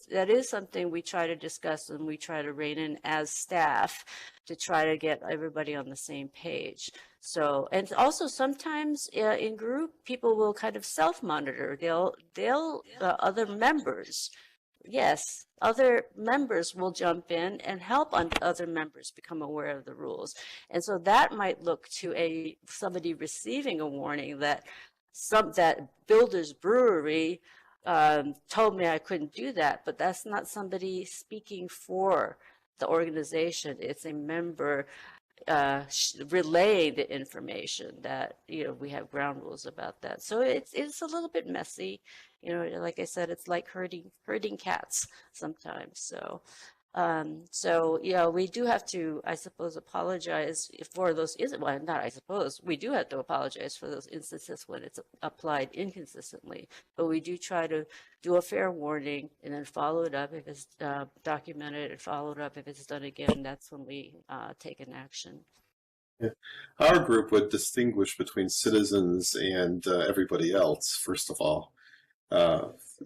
something we try to discuss, and we try to rein in as staff to try to get everybody on the same page. So, and also sometimes in group, people will kind of self-monitor. Other members, yes, other members will jump in and help other members become aware of the rules. And so that might look to somebody receiving a warning that Builder's Brewery told me I couldn't do that, but that's not somebody speaking for the organization. It's a member relay the information that we have ground rules about that. So it's a little bit messy. Like I said, it's like herding cats sometimes. So we do have to, I suppose, apologize for those. We do have to apologize for those instances when it's applied inconsistently. But we do try to do a fair warning and then follow it up if it's documented, and follow it up if it's done again. That's when we take an action. Yeah. Our group would distinguish between citizens and everybody else, first of all.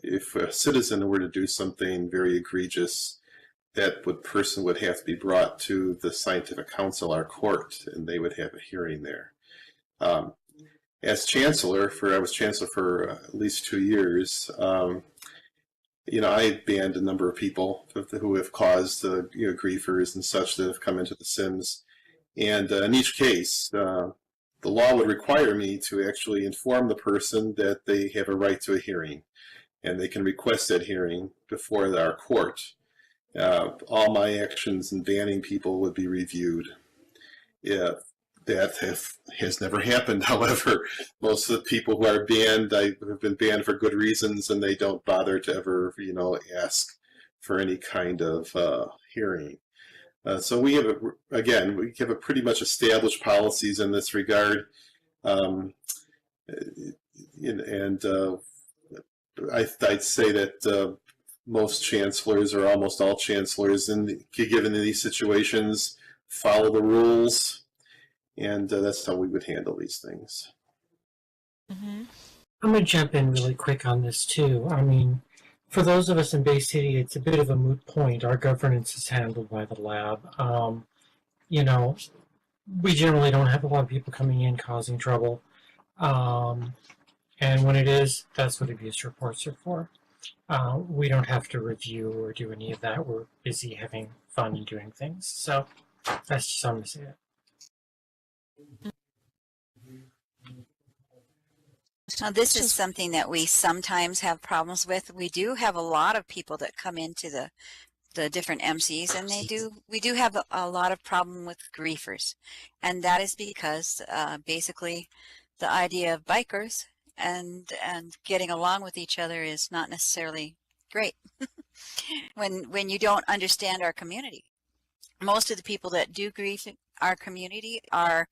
If a citizen were to do something very egregious, that person would have to be brought to the scientific council, our court, and they would have a hearing there. as chancellor I was chancellor for at least 2 years. I banned a number of people who have caused griefers and such that have come into the Sims. And in each case, the law would require me to actually inform the person that they have a right to a hearing, and they can request that hearing before our court. All my actions in banning people would be reviewed. Yeah, that has never happened. However, most of the people who are banned, have been banned for good reasons, and they don't bother to ever, ask for any kind of hearing. So we have, we have a pretty much established policies in this regard, and I'd say that most chancellors, or almost all chancellors, given in these situations, follow the rules. And that's how we would handle these things. Mm-hmm. I'm going to jump in really quick on this too. I mean, for those of us in Bay City, it's a bit of a moot point. Our governance is handled by the lab. We generally don't have a lot of people coming in causing trouble. And when it is, that's what abuse reports are for. We don't have to review or do any of that. We're busy having fun and doing things. So that's just how I'm going to say it. Now, this is something that we sometimes have problems with. We do have a lot of people that come into the different MCs, and we do have a lot of problem with griefers, and that is because basically the idea of bikers and getting along with each other is not necessarily great when you don't understand our community. Most of the people that do grief our community are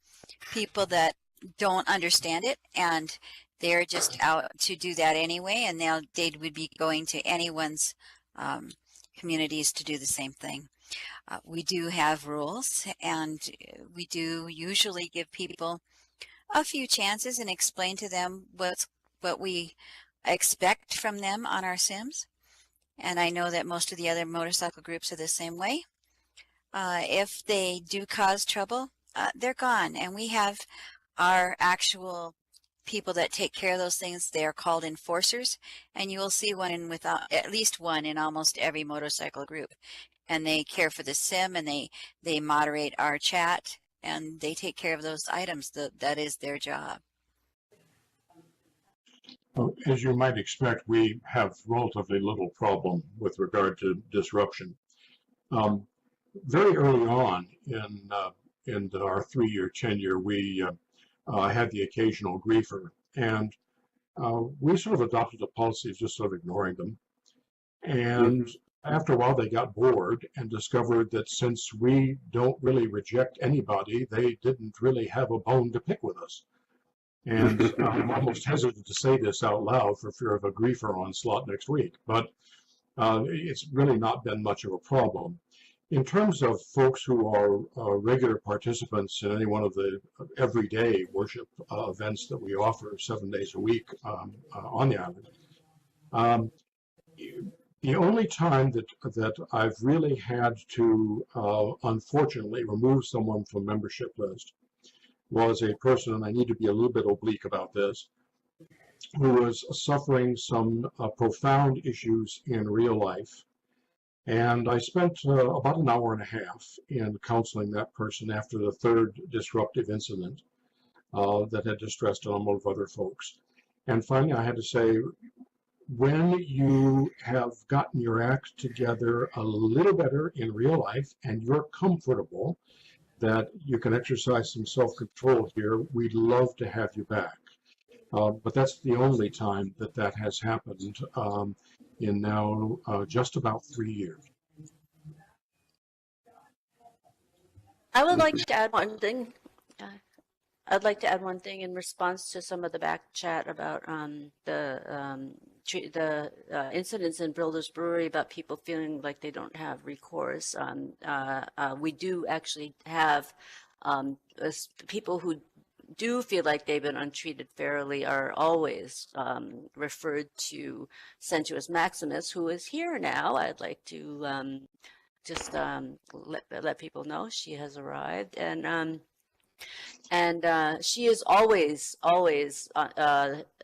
people that don't understand it, and they're just out to do that anyway, and they would be going to anyone's communities to do the same thing. We do have rules, and we do usually give people a few chances and explain to them what we expect from them on our Sims. And I know that most of the other motorcycle groups are the same way. If they do cause trouble, they're gone, and we have our actual people that take care of those things. They are called enforcers, and you will see at least one in almost every motorcycle group. And they care for the sim, and they moderate our chat, and they take care of those items. That is their job. Well, as you might expect, we have relatively little problem with regard to disruption. Very early on in our 3-year tenure, we had the occasional griefer, and we sort of adopted a policy of just sort of ignoring them. And after a while, they got bored and discovered that since we don't really reject anybody, they didn't really have a bone to pick with us. And I'm almost hesitant to say this out loud for fear of a griefer onslaught next week, but it's really not been much of a problem. In terms of folks who are regular participants in any one of the everyday worship events that we offer 7 days a week on the island, the only time that I've really had to unfortunately remove someone from membership list was a person, and I need to be a little bit oblique about this, who was suffering some profound issues in real life. And I spent about an hour and a half in counseling that person after the third disruptive incident that had distressed a number of other folks. And finally, I had to say, when you have gotten your act together a little better in real life and you're comfortable that you can exercise some self-control here, we'd love to have you back. But that's the only time that has happened in now just about 3 years. I would like to add one thing. I'd like to add one thing in response to some of the back chat about the incidents in Builders Brewery about people feeling like they don't have recourse. We do actually have people who do feel like they've been untreated fairly are always sent to as Maximus, who is here now. I'd like to just let people know she has arrived, and and she is always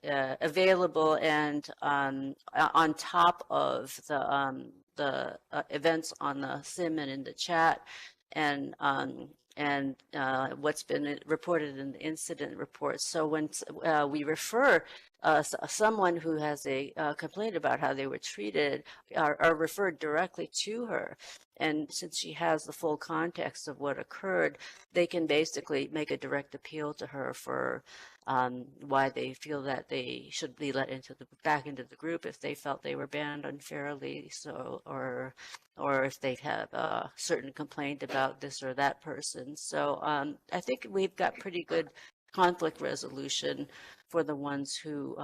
available and on top of the events on the sim and in the chat, and what's been reported in the incident reports. So when we refer someone who has a complaint about how they were treated, are referred directly to her. And since she has the full context of what occurred, they can basically make a direct appeal to her for why they feel that they should be let back into the group if they felt they were banned unfairly, so or if they have a certain complaint about this or that person. So I think we've got pretty good conflict resolution for the ones who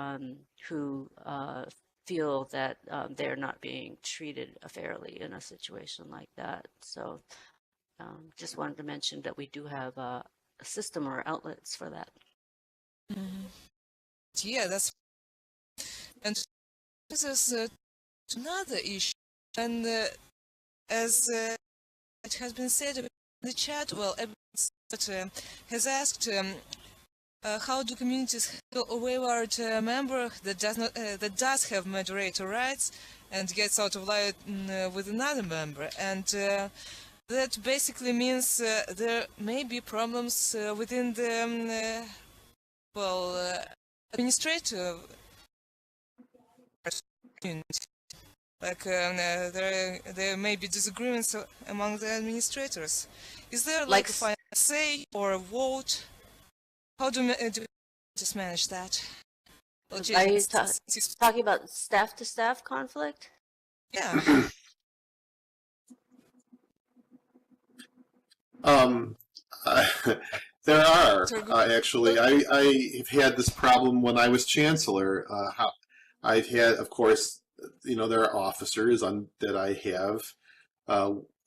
feel that they're not being treated fairly in a situation like that. So just wanted to mention that we do have a system or outlets for that. Mm-hmm. Yeah, that's, and this is another issue, and as it has been said in the chat, well, everyone has asked how do communities handle a wayward member that does have moderator rights and gets out of line with another member, and that basically means there may be problems within the administrative community. Like there may be disagreements among the administrators. Is there like a final say or a vote? How do you just manage that? Are you talking about staff-to-staff conflict? Yeah. There are actually. I have had this problem when I was chancellor. I've had, of course, there are officers that I have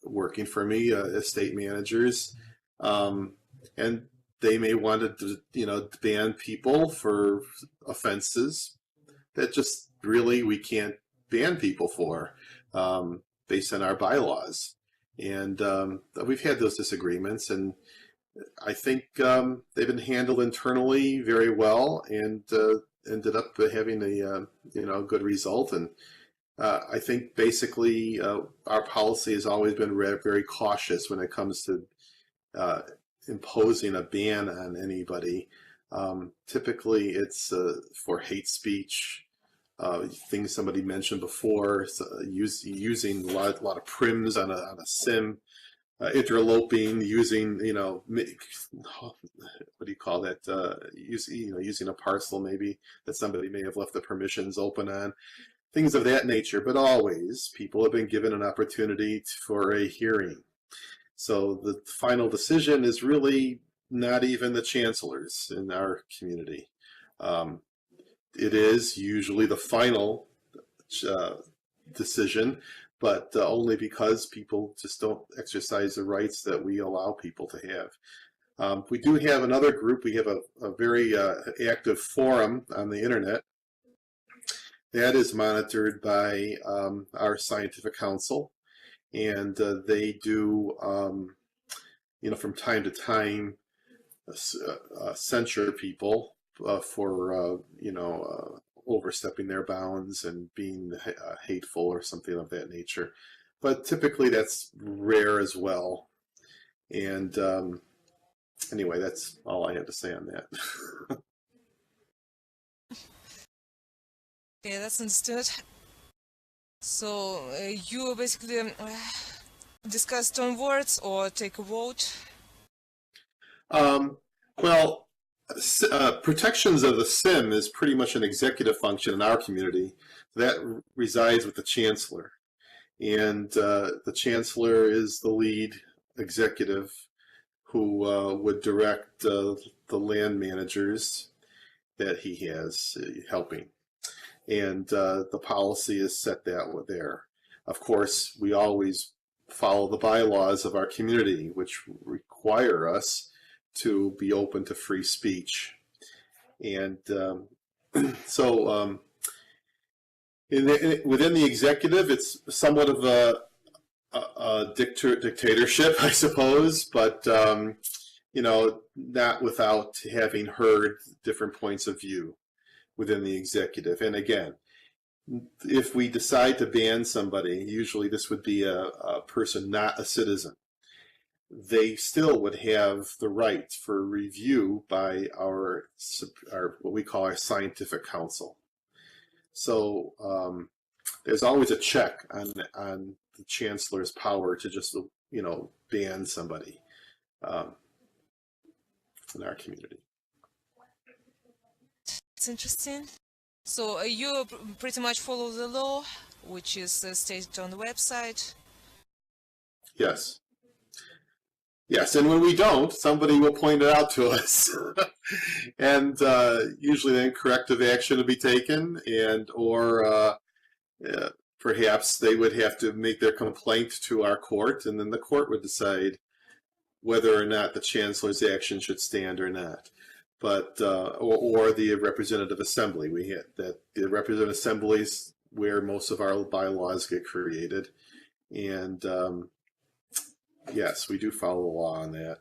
working for me, estate managers, and they may want to, ban people for offenses that just really we can't ban people for based on our bylaws. And we've had those disagreements, and I think they've been handled internally very well, and ended up having a good result. And I think basically our policy has always been very cautious when it comes to imposing a ban on anybody. Typically it's for hate speech, things somebody mentioned before, using a lot of prims on a sim, interloping, using what do you call that? Using a parcel maybe that somebody may have left the permissions open on, things of that nature. But always people have been given an opportunity for a hearing. So the final decision is really not even the chancellor's in our community. It is usually the final decision, but only because people just don't exercise the rights that we allow people to have. We do have another group. We have a very active forum on the internet that is monitored by our scientific council, and they do, from time to time, censure people for overstepping their bounds and being hateful or something of that nature. But typically that's rare as well. And anyway, that's all I have to say on that. Okay, that's understood. So you basically discuss turn words or take a vote? Well, protections of the SIM is pretty much an executive function in our community. That resides with the chancellor. And the chancellor is the lead executive who would direct the land managers that he has helping. And the policy is set that there. Of course, we always follow the bylaws of our community, which require us to be open to free speech. And so within the executive, it's somewhat of a dictatorship, I suppose, but not without having heard different points of view within the executive. And again, if we decide to ban somebody, usually this would be a person not a citizen, they still would have the right for review by our what we call our scientific council. So there's always a check on the chancellor's power to just ban somebody in our community. It's interesting. So you pretty much follow the law, which is stated on the website. Yes. Yes, and when we don't, somebody will point it out to us. And usually then corrective action will be taken, or perhaps they would have to make their complaint to our court, and then the court would decide whether or not the chancellor's action should stand or not. But or the representative assembly. We had that the representative assemblies where most of our bylaws get created, and yes, we do follow the law on that.